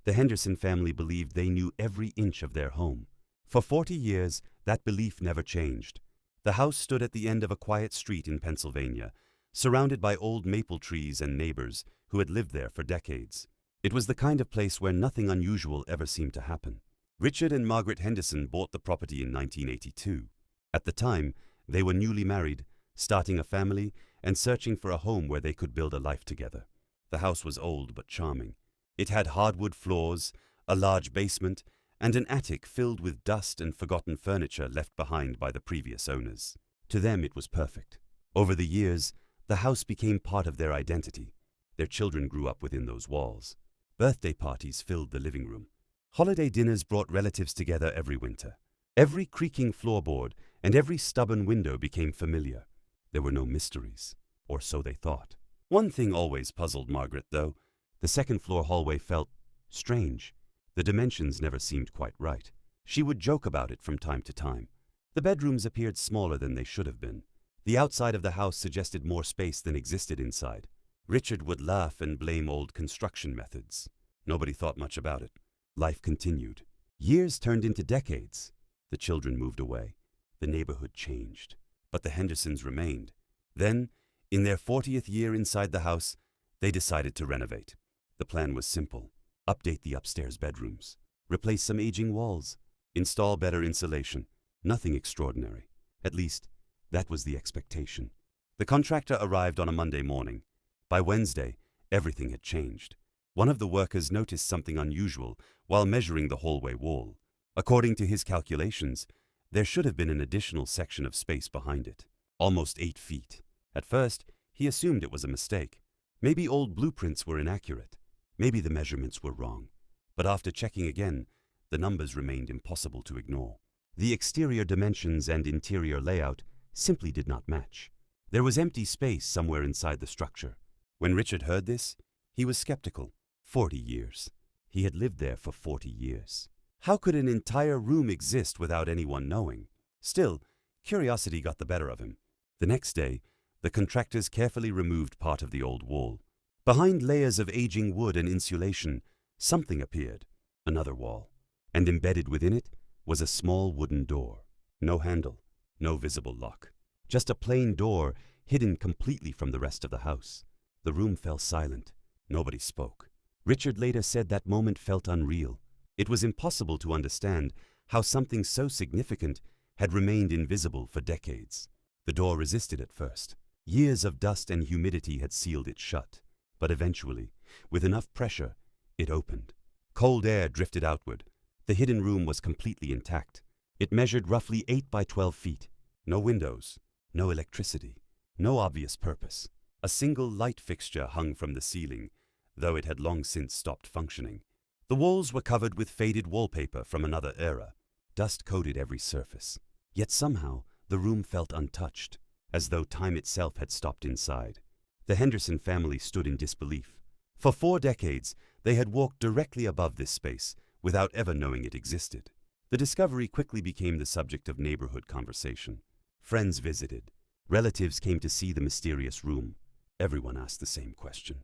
The Henderson family believed they knew every inch of their home. For 40 years, that belief never changed. The house stood at the end of a quiet street in Pennsylvania, surrounded by old maple trees and neighbors who had lived there for decades. It was the kind of place where nothing unusual ever seemed to happen. Richard and Margaret Henderson bought the property in 1982. At the time, they were newly married, starting a family and searching for a home where they could build a life together. The house was old but charming. It had hardwood floors, a large basement, and an attic filled with dust and forgotten furniture left behind by the previous owners. To them, it was perfect. Over the years, the house became part of their identity. Their children grew up within those walls. Birthday parties filled the living room. Holiday dinners brought relatives together every winter. Every creaking floorboard and every stubborn window became familiar. There were no mysteries, or so they thought. One thing always puzzled Margaret, though. The second-floor hallway felt strange. The dimensions never seemed quite right. She would joke about it from time to time. The bedrooms appeared smaller than they should have been. The outside of the house suggested more space than existed inside. Richard would laugh and blame old construction methods. Nobody thought much about it. Life continued. Years turned into decades. The children moved away. The neighborhood changed. But the Hendersons remained. Then, in their 40th year inside the house, they decided to renovate. The plan was simple. Update the upstairs bedrooms. Replace some aging walls. Install better insulation. Nothing extraordinary. At least, that was the expectation. The contractor arrived on a Monday morning. By Wednesday, everything had changed. One of the workers noticed something unusual while measuring the hallway wall. According to his calculations, there should have been an additional section of space behind it, almost 8 feet. At first, he assumed it was a mistake. Maybe old blueprints were inaccurate. Maybe the measurements were wrong. But after checking again, the numbers remained impossible to ignore. The exterior dimensions and interior layout simply did not match. There was empty space somewhere inside the structure. When Richard heard this, he was skeptical. 40 years. He had lived there for 40 years. How could an entire room exist without anyone knowing? Still, curiosity got the better of him. The next day, the contractors carefully removed part of the old wall. Behind layers of aging wood and insulation, something appeared, another wall, and embedded within it was a small wooden door. No handle, no visible lock. Just a plain door hidden completely from the rest of the house. The room fell silent. Nobody spoke. Richard later said that moment felt unreal. It was impossible to understand how something so significant had remained invisible for decades. The door resisted at first. Years of dust and humidity had sealed it shut. But eventually, with enough pressure, it opened. Cold air drifted outward. The hidden room was completely intact. It measured roughly 8 by 12 feet. No windows, no electricity, no obvious purpose. A single light fixture hung from the ceiling, though it had long since stopped functioning. The walls were covered with faded wallpaper from another era. Dust coated every surface. Yet somehow, the room felt untouched, as though time itself had stopped inside. The Henderson family stood in disbelief. For 4 decades, they had walked directly above this space without ever knowing it existed. The discovery quickly became the subject of neighborhood conversation. Friends visited. Relatives came to see the mysterious room. Everyone asked the same question.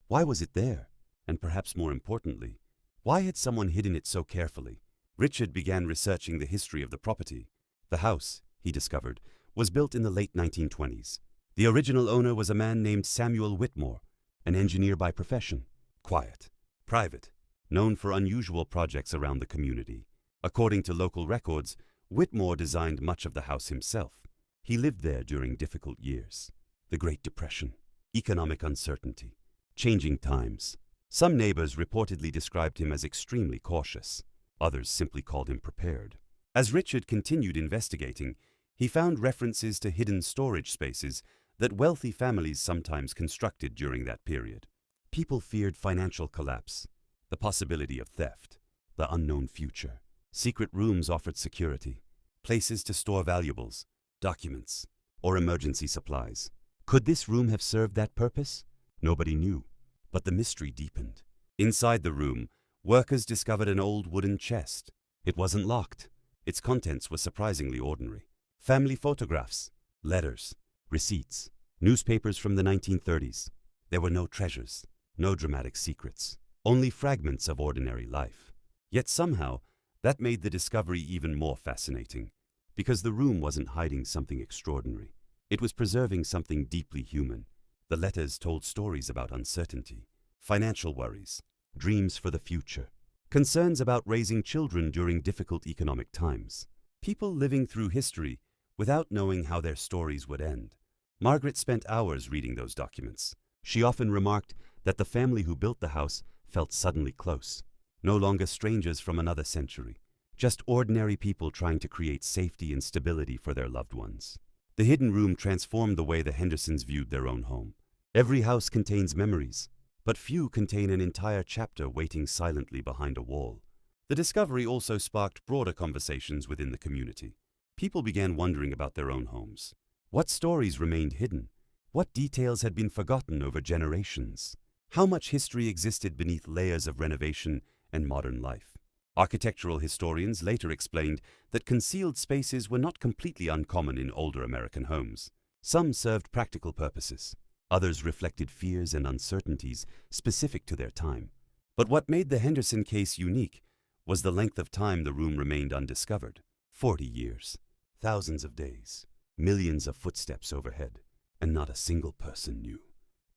Why was it there? And perhaps more importantly, why had someone hidden it so carefully? Richard began researching the history of the property. The house, he discovered, was built in the late 1920s. The original owner was a man named Samuel Whitmore, an engineer by profession. Quiet, private, known for unusual projects around the community. According to local records, Whitmore designed much of the house himself. He lived there during difficult years. The Great Depression, economic uncertainty, changing times. Some neighbors reportedly described him as extremely cautious. Others simply called him prepared. As Richard continued investigating, he found references to hidden storage spaces that wealthy families sometimes constructed during that period. People feared financial collapse, the possibility of theft, the unknown future. Secret rooms offered security, places to store valuables, documents, or emergency supplies. Could this room have served that purpose? Nobody knew, but the mystery deepened. Inside the room, workers discovered an old wooden chest. It wasn't locked. Its contents were surprisingly ordinary. Family photographs, letters, receipts, newspapers from the 1930s. There were no treasures, no dramatic secrets, only fragments of ordinary life. Yet somehow, that made the discovery even more fascinating, because the room wasn't hiding something extraordinary. It was preserving something deeply human. The letters told stories about uncertainty, financial worries, dreams for the future, concerns about raising children during difficult economic times. People living through history without knowing how their stories would end. Margaret spent hours reading those documents. She often remarked that the family who built the house felt suddenly close, no longer strangers from another century, just ordinary people trying to create safety and stability for their loved ones. The hidden room transformed the way the Hendersons viewed their own home. Every house contains memories, but few contain an entire chapter waiting silently behind a wall. The discovery also sparked broader conversations within the community. People began wondering about their own homes. What stories remained hidden? What details had been forgotten over generations? How much history existed beneath layers of renovation and modern life? Architectural historians later explained that concealed spaces were not completely uncommon in older American homes. Some served practical purposes. Others reflected fears and uncertainties specific to their time. But what made the Henderson case unique was the length of time the room remained undiscovered. 40 years, thousands of days, millions of footsteps overhead, and not a single person knew.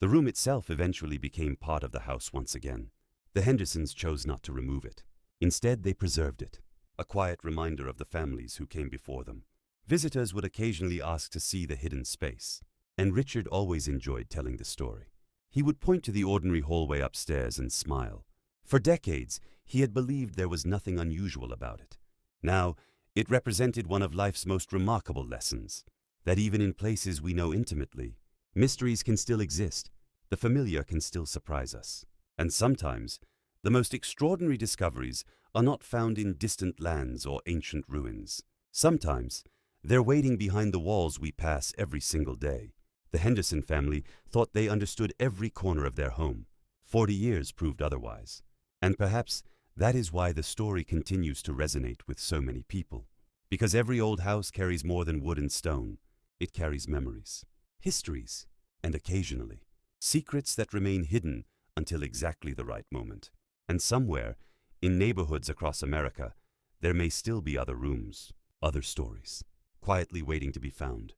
The room itself eventually became part of the house once again. The Hendersons chose not to remove it. Instead, they preserved it, a quiet reminder of the families who came before them. Visitors would occasionally ask to see the hidden space, and Richard always enjoyed telling the story. He would point to the ordinary hallway upstairs and smile. For decades, he had believed there was nothing unusual about it. Now, it represented one of life's most remarkable lessons, that even in places we know intimately, mysteries can still exist, the familiar can still surprise us. And sometimes, the most extraordinary discoveries are not found in distant lands or ancient ruins. Sometimes, they're waiting behind the walls we pass every single day. The Henderson family thought they understood every corner of their home. 40 years proved otherwise. And perhaps that is why the story continues to resonate with so many people. Because every old house carries more than wood and stone. It carries memories, histories, and occasionally, secrets that remain hidden until exactly the right moment. And somewhere, in neighborhoods across America, there may still be other rooms, other stories, quietly waiting to be found.